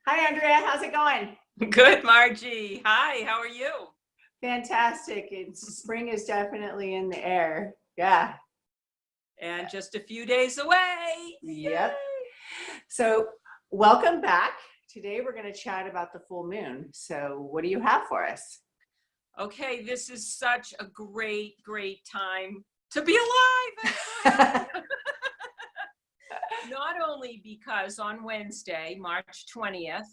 Hi, Andrea. How's it going? Good, Margie. Hi, how are you? Fantastic. Spring is definitely in the air. Yeah. And just a few days away. Yep. So, welcome back. Today we're going to chat about the full moon. So, what do you have for us? Okay, this is such a great time to be alive. Not only because on Wednesday, March 20th,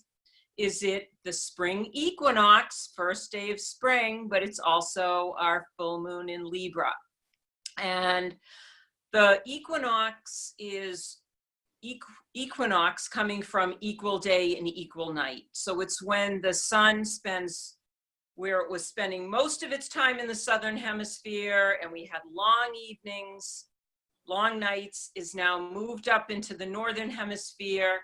is it the spring equinox, first day of spring, but it's also our full moon in Libra. And the equinox is equinox coming from equal day and equal night. So it's when the sun spends where it was spending most of its time in the southern hemisphere, and we had long evenings, long nights, is now moved up into the northern hemisphere,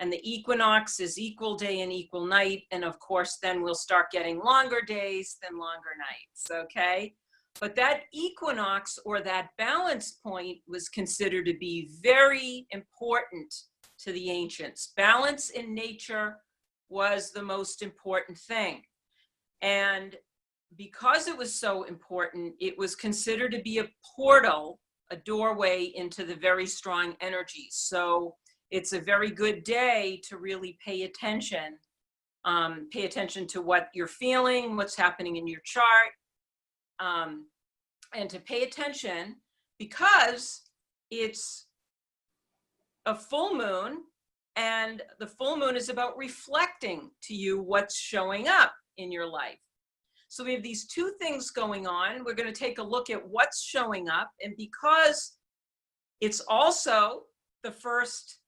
and the equinox is equal day and equal night. And of course, then we'll start getting longer days than longer nights, okay? But that equinox, or that balance point, was considered to be very important to the ancients. Balance in nature was the most important thing. And because it was so important, it was considered to be a portal, a doorway into the very strong energies. So it's a very good day to really pay attention to what you're feeling, what's happening in your chart. And to pay attention because it's a full moon, and the full moon is about reflecting to you what's showing up in your life. So we have these two things going on. We're going to take a look at what's showing up, and because it's also the first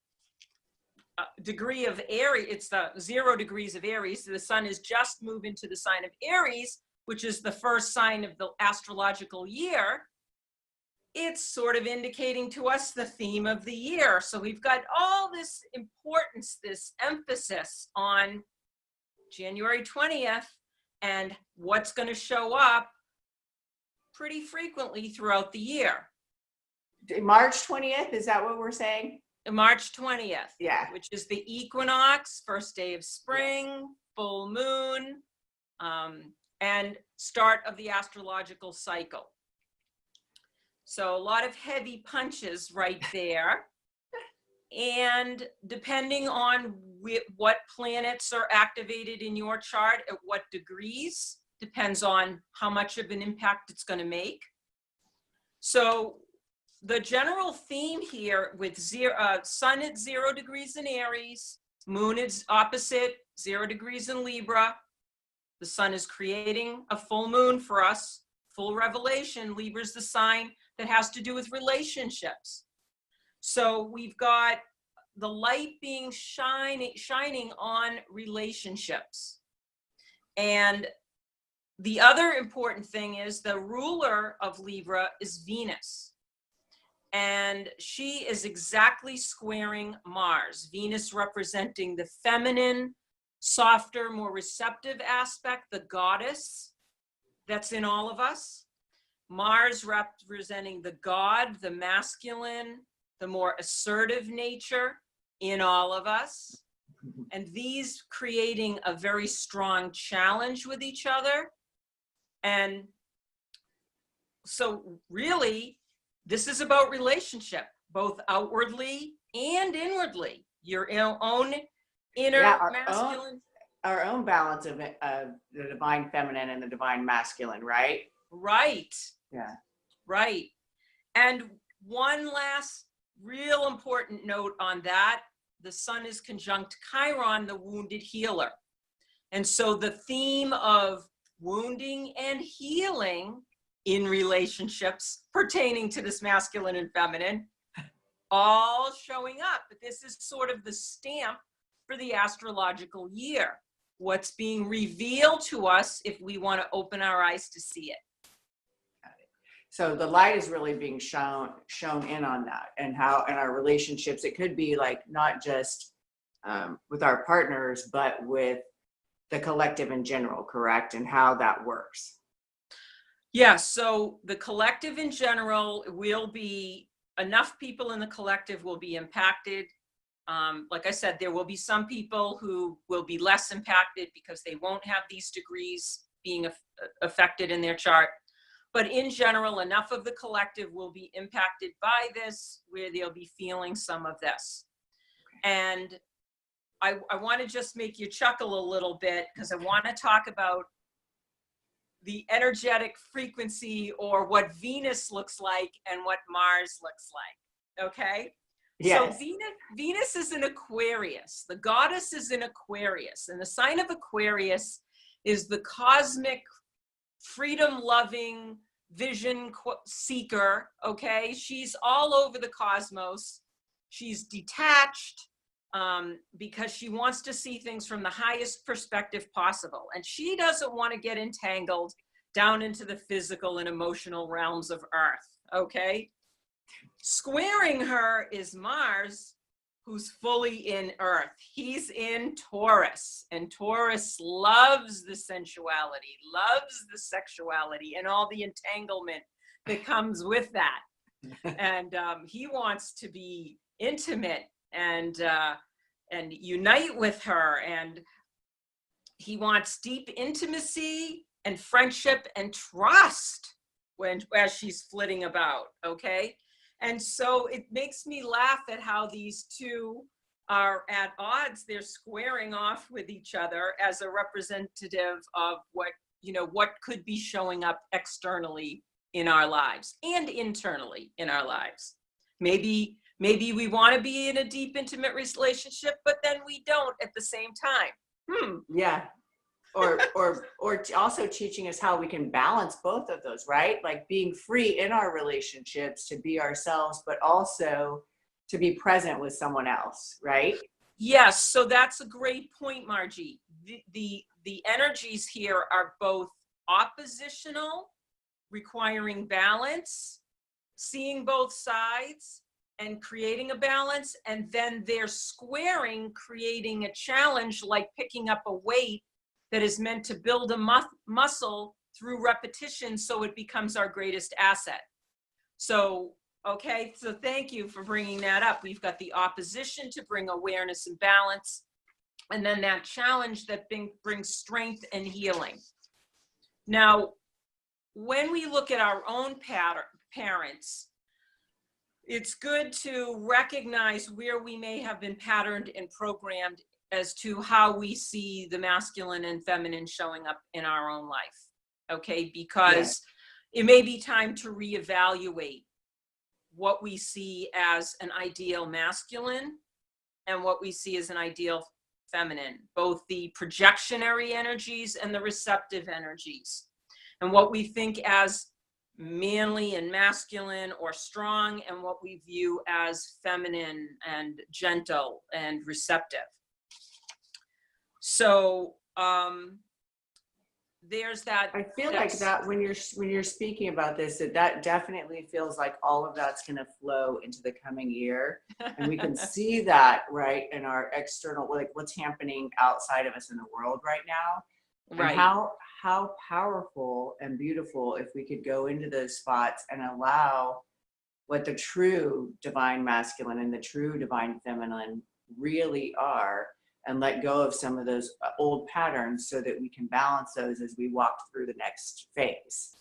degree of Aries, it's the 0 degrees of Aries. So the sun has just moved into the sign of Aries, which is the first sign of the astrological year. It's sort of indicating to us the theme of the year. So we've got all this importance, this emphasis on January 20th and what's going to show up pretty frequently throughout the year. March 20th, is that what we're saying? March 20th, yeah, which is the equinox, first day of spring, full moon, and start of the astrological cycle. So a lot of heavy punches right there. And depending on what planets are activated in your chart at what degrees, depends on how much of an impact it's going to make. So the general theme here with sun at 0 degrees in Aries, moon is opposite 0 degrees in Libra. The sun is creating a full moon for us, full revelation. Libra is the sign that has to do with relationships. So we've got the light being shining on relationships. And the other important thing is the ruler of Libra is Venus. And she is exactly squaring Mars. Venus representing the feminine, softer, more receptive aspect, the goddess that's in all of us. Mars representing the god, the masculine, the more assertive nature in all of us. And these creating a very strong challenge with each other. And so really, this is about relationship, both outwardly and inwardly. Your own inner masculine. Our own balance of the divine feminine and the divine masculine, right? Right. Yeah. Right. And one last real important note on that, the sun is conjunct Chiron, the wounded healer. And so the theme of wounding and healing in relationships pertaining to this masculine and feminine, all showing up. But this is sort of the stamp for the astrological year. What's being revealed to us if we want to open our eyes to see it. So the light is really being shown in on that, and how in our relationships, it could be like not just with our partners, but with the collective in general, correct? And how that works. Yeah, so the collective in general will be, enough people in the collective will be impacted Like I said, there will be some people who will be less impacted because they won't have these degrees being affected in their chart. But in general, enough of the collective will be impacted by this where they'll be feeling some of this. And I want to just make you chuckle a little bit because I want to talk about the energetic frequency, or what Venus looks like and what Mars looks like. Okay. Yes. So Venus is in Aquarius. The goddess is in Aquarius. And the sign of Aquarius is the cosmic, freedom-loving vision seeker. Okay. She's all over the cosmos. She's detached because she wants to see things from the highest perspective possible. And she doesn't want to get entangled down into the physical and emotional realms of Earth. Okay. Squaring her is Mars, who's fully in Earth. He's in Taurus, and Taurus loves the sensuality, loves the sexuality, and all the entanglement that comes with that. And he wants to be intimate and unite with her, and he wants deep intimacy and friendship and trust as she's flitting about. Okay. And so it makes me laugh at how these two are at odds. They're squaring off with each other as a representative of what could be showing up externally in our lives and internally in our lives. Maybe we want to be in a deep, intimate relationship, but then we don't at the same time. Yeah. Or also teaching us how we can balance both of those, right? Like being free in our relationships to be ourselves, but also to be present with someone else, right? Yes. So that's a great point, Margie. The energies here are both oppositional, requiring balance, seeing both sides and creating a balance. And then they're squaring, creating a challenge, like picking up a weight that is meant to build a muscle through repetition so it becomes our greatest asset. So, okay, so thank you for bringing that up. We've got the opposition to bring awareness and balance, and then that challenge that brings strength and healing. Now, when we look at our own parents, it's good to recognize where we may have been patterned and programmed as to how we see the masculine and feminine showing up in our own life. Okay, because it may be time to reevaluate what we see as an ideal masculine and what we see as an ideal feminine, both the projectionary energies and the receptive energies, and what we think as manly and masculine or strong, and what we view as feminine and gentle and receptive. So there's that. I feel like that when you're speaking about this, that definitely feels like all of that's going to flow into the coming year, and we can see that right in our external, like what's happening outside of us in the world right now. Right. And how powerful and beautiful if we could go into those spots and allow what the true divine masculine and the true divine feminine really are, and let go of some of those old patterns so that we can balance those as we walk through the next phase.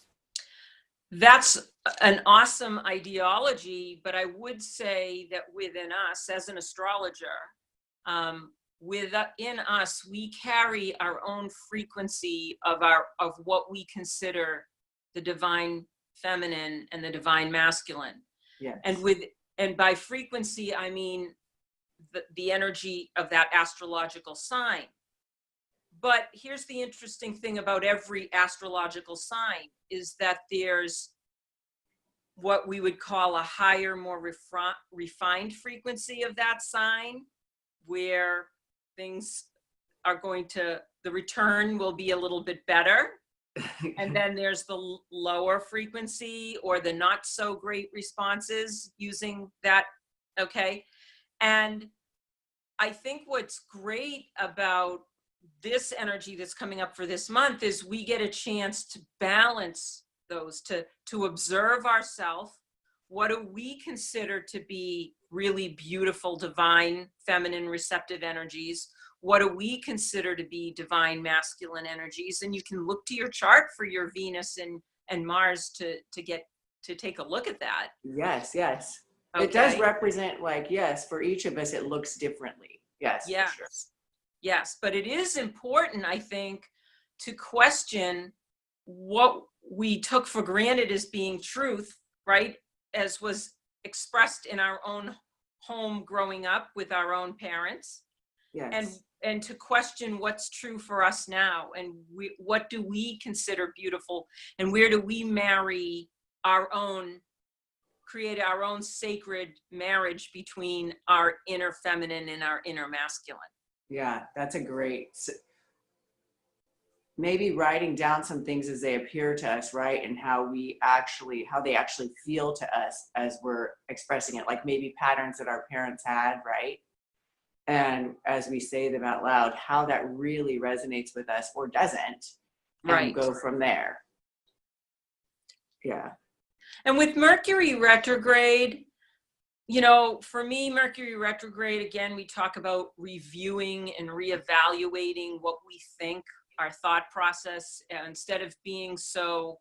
That's an awesome ideology, but I would say that within us, as an astrologer, within us, we carry our own frequency of what we consider the divine feminine and the divine masculine. Yes. And by frequency, I mean the energy of that astrological sign. But here's the interesting thing about every astrological sign is that there's what we would call a higher, more refined frequency of that sign, where things are the return will be a little bit better. And then there's the lower frequency or the not so great responses using that. Okay. And I think what's great about this energy that's coming up for this month is we get a chance to balance those, to observe ourselves. What do we consider to be really beautiful, divine, feminine, receptive energies? What do we consider to be divine masculine energies? And you can look to your chart for your Venus and Mars to take a look at that. Yes, yes. Okay. It does represent, like, yes, for each of us, it looks differently. Yes, Yes. for sure. Yes, but it is important, I think, to question what we took for granted as being truth, right? As was expressed in our own home growing up with our own parents, Yes. and to question what's true for us now, and what do we consider beautiful, and where do we create our own sacred marriage between our inner feminine and our inner masculine. Yeah, that's a great, maybe writing down some things as they appear to us, right? And how they actually feel to us as we're expressing it, like maybe patterns that our parents had, right? And as we say them out loud, how that really resonates with us or doesn't, and Right. go from there. Yeah. And with Mercury retrograde, for me, Mercury retrograde, again, we talk about reviewing and reevaluating what we think, our thought process, instead of being so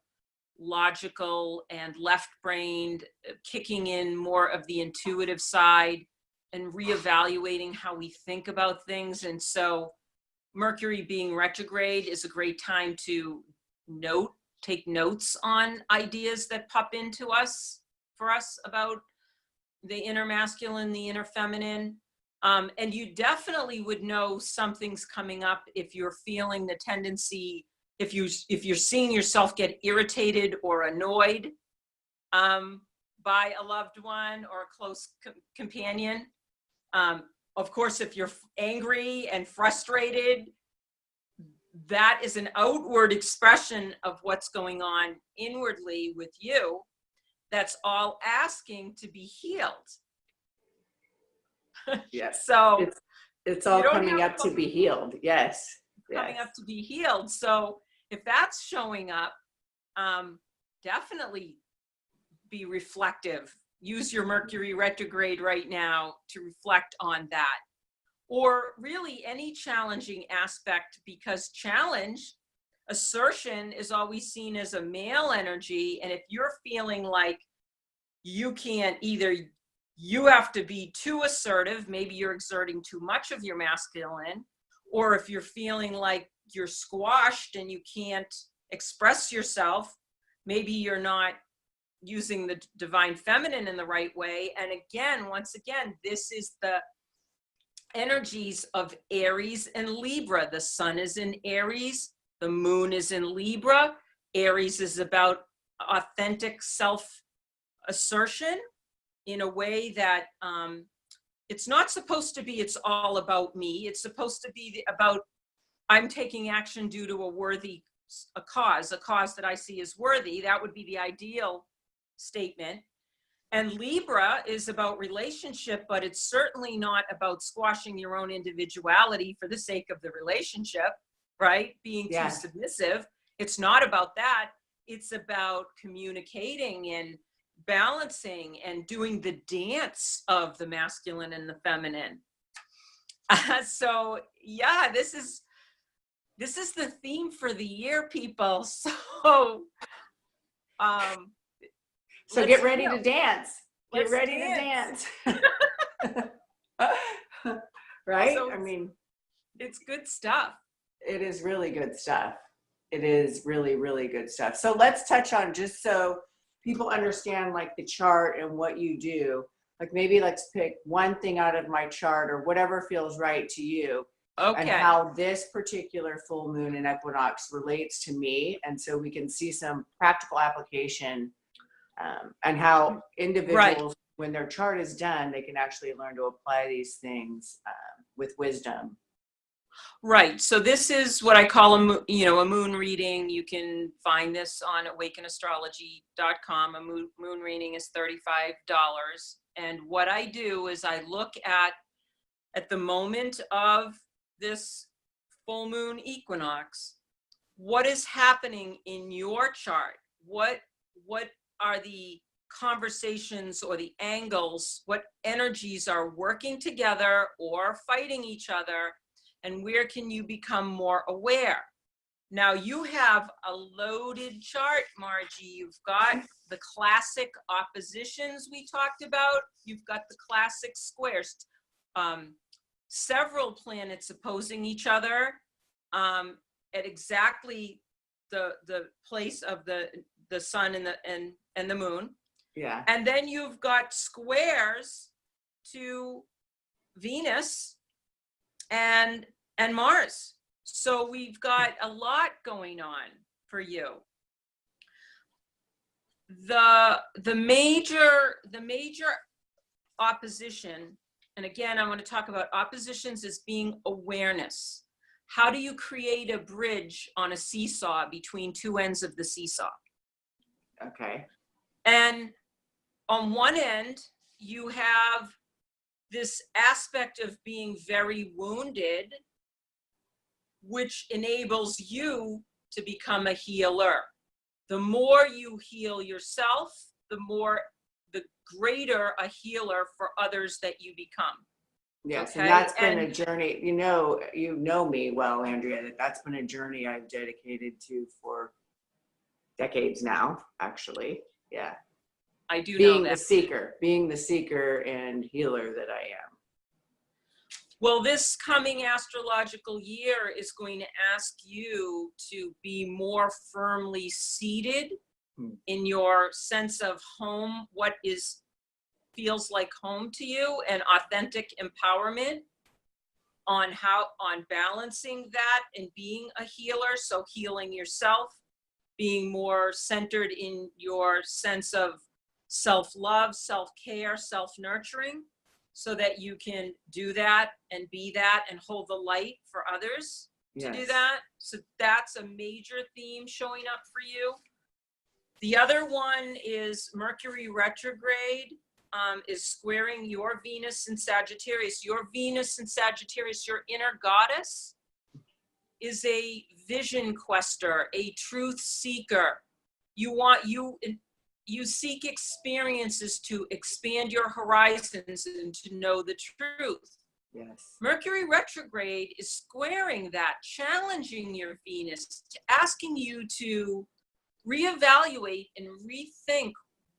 logical and left-brained, kicking in more of the intuitive side and reevaluating how we think about things. And so Mercury being retrograde is a great time to take notes on ideas that pop into us for us about the inner masculine, the inner feminine. And you definitely would know something's coming up if you're feeling the tendency, if you're seeing yourself get irritated or annoyed by a loved one or a close companion. Of course, if you're angry and frustrated, that is an outward expression of what's going on inwardly with you. That's all asking to be healed. Yes. So it's all coming up to be healed. Yes. Coming up to be healed. So if that's showing up, definitely be reflective. Use your Mercury retrograde right now to reflect on that. Or really any challenging aspect, because assertion is always seen as a male energy. And if you're feeling like you can't, either you have to be too assertive, maybe you're exerting too much of your masculine, or if you're feeling like you're squashed and you can't express yourself, maybe you're not using the divine feminine in the right way. And again, once again, this is the energies of Aries and Libra. The sun is in Aries, the moon is in Libra. Aries is about authentic self-assertion in a way that it's not supposed to be, it's all about me. It's supposed to be about, I'm taking action due to a cause that I see as worthy. That would be the ideal statement. And Libra is about relationship, but it's certainly not about squashing your own individuality for the sake of the relationship, right? Being too submissive. It's not about that. It's about communicating and balancing and doing the dance of the masculine and the feminine. So yeah, this is the theme for the year, people. So get ready to dance. Get Let's ready dance. to dance. Right? So I mean, it's good stuff. It is really good stuff. It is really, really good stuff. So let's touch on, just so people understand, like, the chart and what you do. Like, maybe let's pick one thing out of my chart or whatever feels right to you. Okay. And how this particular full moon and equinox relates to me. And so we can see some practical application, and how individuals, when their chart is done, they can actually learn to apply these things with wisdom. Right. So this is what I call a moon reading. You can find this on awakenastrology.com. A moon reading is $35. And what I do is I look at the moment of this full moon equinox, what is happening in your chart? What are the conversations or the angles, what energies are working together or fighting each other, and where can you become more aware? Now you have a loaded chart, Margie. You've got the classic oppositions we talked about. You've got the classic squares. Several planets opposing each other at exactly the place of the sun and the moon. Yeah. And then you've got squares to Venus and Mars. So we've got a lot going on for you. The major opposition, and again, I want to talk about oppositions as being awareness. How do you create a bridge on a seesaw between two ends of the seesaw? Okay. And on one end, you have this aspect of being very wounded, which enables you to become a healer. The more you heal yourself, the greater a healer for others that you become. Yes, Okay? and that's been a journey. You know me well, Andrea. That's been a journey I've dedicated to for decades now, actually. Yeah. I do Being know that. being the seeker and healer that I am. Well, this coming astrological year is going to ask you to be more firmly seated in your sense of home, what feels like home to you, and authentic empowerment on balancing that and being a healer. So healing yourself, being more centered in your sense of self-love, self-care, self-nurturing, so that you can do that and be that and hold the light for others to do that. So that's a major theme showing up for you. The other one is Mercury retrograde is squaring your Venus in Sagittarius. Your Venus in Sagittarius, your inner goddess, is a vision quester, a truth seeker. You seek experiences to expand your horizons and to know the truth. Yes. Mercury retrograde is squaring that, challenging your Venus, asking you to reevaluate and rethink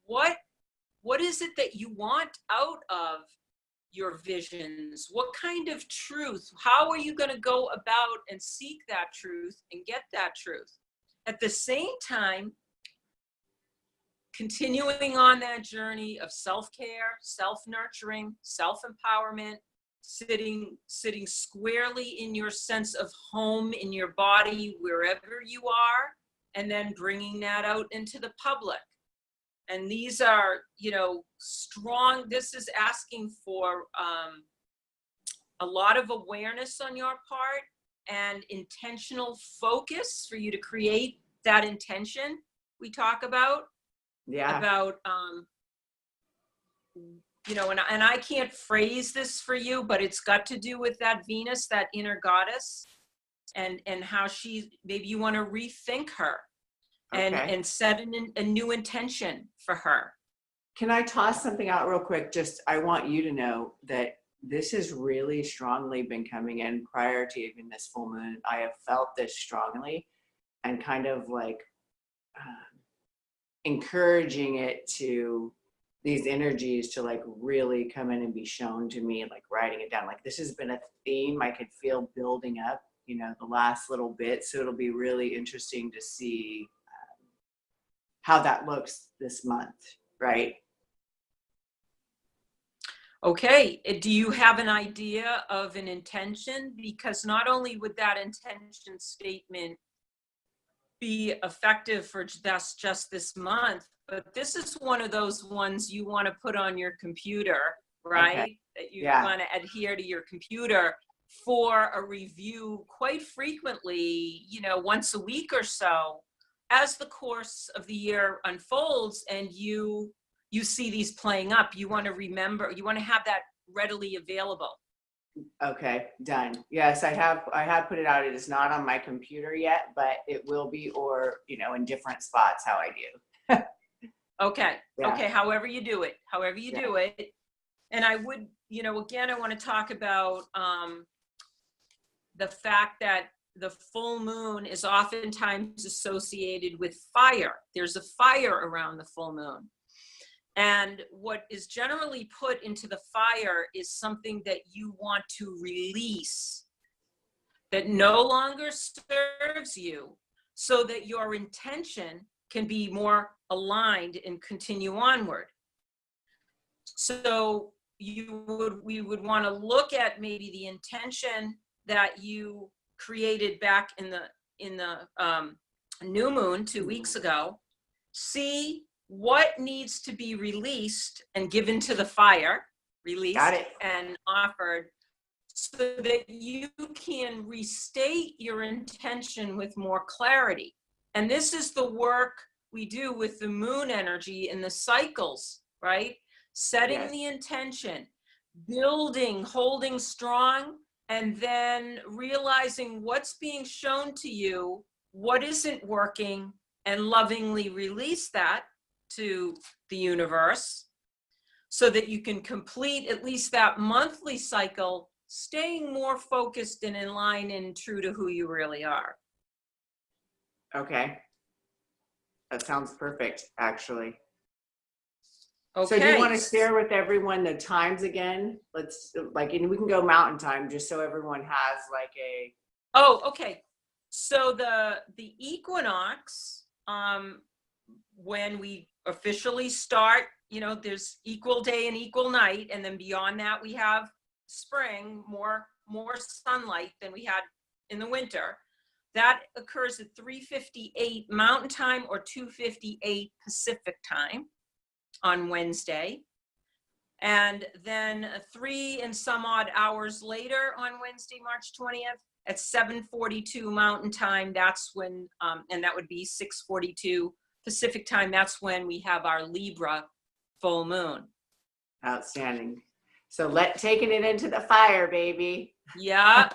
what is it that you want out of your visions? What kind of truth? How are you going to go about and seek that truth and get that truth? At the same time, continuing on that journey of self-care, self-nurturing, self-empowerment, sitting squarely in your sense of home in your body, wherever you are, and then bringing that out into the public. And these are, strong. This is asking for a lot of awareness on your part and intentional focus for you to create that intention we talk about. Yeah. About, and I can't phrase this for you, but it's got to do with that Venus, that inner goddess, and how maybe you want to rethink her. Okay. And set a new intention for her. Can I toss something out real quick? I want you to know that this has really strongly been coming in prior to even this full moon. I have felt this strongly and kind of like encouraging these energies to like really come in and be shown to me, like writing it down. Like this has been a theme I could feel building up, the last little bit. So it'll be really interesting to see how that looks this month, right? Okay, do you have an idea of an intention? Because not only would that intention statement be effective for just this month, but this is one of those ones you want to put on your computer, right? Okay. That you want to adhere to your computer for a review quite frequently, once a week or so, as the course of the year unfolds and you see these playing up. You want to remember, you want to have that readily available. Okay, done. Yes, I have put it out. It is not on my computer yet, but it will be, or in different spots how I do. Okay. Yeah. Okay. However you do it, Yeah. do it. And I would, again, I want to talk about the fact that the full moon is oftentimes associated with fire. There's a fire around the full moon. And what is generally put into the fire is something that you want to release, that no longer serves you, so that your intention can be more aligned and continue onward. So we would want to look at maybe the intention that you created back in the new moon 2 weeks ago. See what needs to be released and given to the fire, released and offered, so that you can restate your intention with more clarity. And this is the work we do with the moon energy and the cycles, right? Setting the intention, building, holding strong, and then realizing what's being shown to you, what isn't working, and lovingly release that to the universe, so that you can complete at least that monthly cycle, staying more focused and in line and true to who you really are. Okay. That sounds perfect, actually. Okay. So do you want to share with everyone the times again? Let's and we can go mountain time just so everyone has like a. Oh, okay. So the equinox, when we officially start, there's equal day and equal night, and then beyond that we have spring, more sunlight than we had in the winter. That occurs at 3:58 Mountain Time or 2:58 Pacific Time on Wednesday. And then 3 and some odd hours later on Wednesday, March 20th, at 7:42 Mountain Time, that's when, and that would be 6:42 Pacific Time, that's when we have our Libra full moon. Outstanding. So taking it into the fire, baby. Yeah.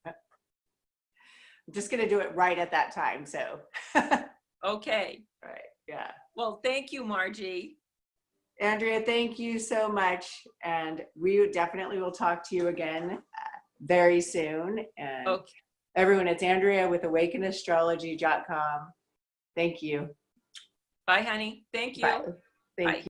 I'm just going to do it right at that time. So. Okay. Right. Yeah. Well, thank you, Margie. Andrea, thank you so much. And we definitely will talk to you again very soon. And okay. Everyone, it's Andrea with awakenastrology.com. Thank you. Bye, honey. Thank you. Bye. Thank you.